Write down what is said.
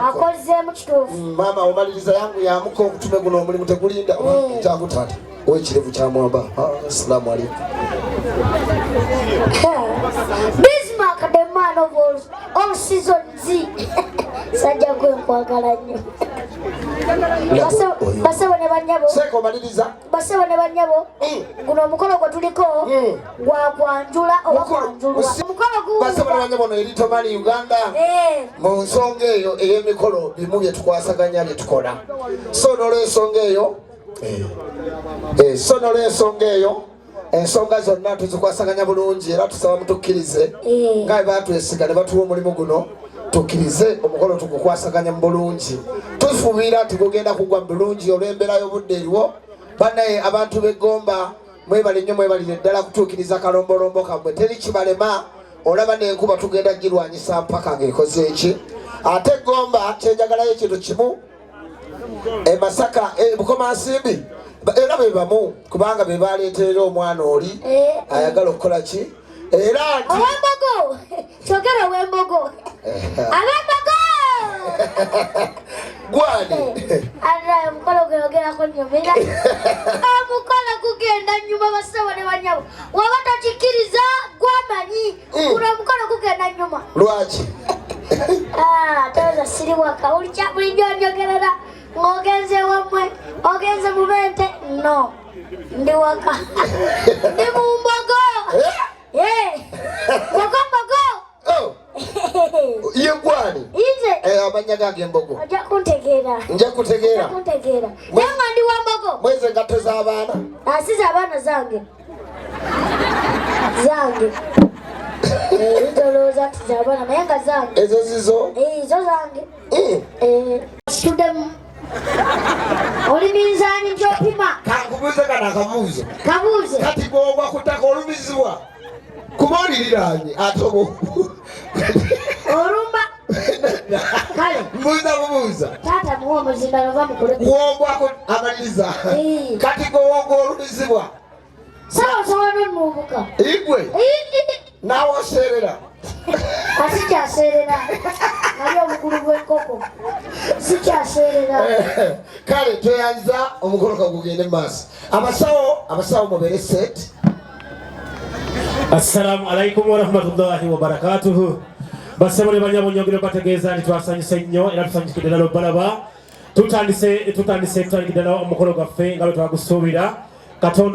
akoze mukituufu mama omaliriza yangu yamuko okutume guno omulimu tegulinda kyakutata owekirevu kyamwamba. Assalamu alaikum. Bismarck the man of all seasons. Sajja gwe nkwagala nnyo. Basebo ne banyabo. Seko maliriza. Basebo ne banyabo. Guno omukolo gwe tuliko gwa kwanjula oba kwanjulwa. Omukolo guno. Basebo ne banyabo no erito mali Uganda. Mu nsonga eyo ey'emikolo bimu bye tukwasaganya bye tukola. So n'olw'ensonga eyo ensonga zonna tuzikwasaganya bulungi era tusaba mutukkirize nga bwe batwesiga ne batuwa omulimu guno tukkirize omukolo tugukwasaganya mu bulungi. Tusuubira nti gugenda kugwa mu bulungi olw'embeera y'obudde eriwo. Bannaye abantu b'Egomba mwebale nnyo mwebalire ddala kutuukiriza kalombolombo kammwe teri kibalema. Olaba n'enkuba tugenda girwanyisa mpaka ng'ekoze eki. Ate Egomba kyenjagalayo ekintu kimu Masaka Bukomansimbi era be bamu kubanga be baleetera omwana oli ayagala okukola ki era nti ow'embogo kyogera ow'embogo ab'embogo gwani ala omukolo gweyogerako nnyumira omukolo gugenda nnyuma basebo ne banyabo waba tokikkiriza gwamanyi guno omukolo gugenda nnyuma lwaki toza siriwaka bulijjo onjogerera ng'ogenze wammwe ogenze mu bente no ndi waka ndi mu mbogo mbogo ye gwani ize amanya gange embogo ojja kuntegeera nja kutegeera naye nga ndi wa mbogo mweze engatto z'abaana asize abaana zange Idolooza nti z'abaana naye nga zange ezo zizo zo zange situddemu oli minzaani gy'opima kankubuuze kana akabuuzo kabuuze kati gw'ogwa ku ttaka olumizibwa kuba oliriraanye ate olumba kale buuza taata muwa omuzindalo oba mukule gw'ogwa amaliriza kati gw'ogwa olumizibwa sawa osobola n'omubuka igwe naawe oseerera sikyaseerera nali obukulu bw'enkoko sikyaseerera kale tweyanza omukolo kagugende mu maaso. Abasawo mubeere set. Assalamu alaikum warahmatullahi wabarakatuhu. Basebo ne banyabo nyongere bategeeza nti twasanyuse nnyo era tusanyukidde ddala obbalaba tutandise omukolo gwaffe nga bwe twagusuubira Katonda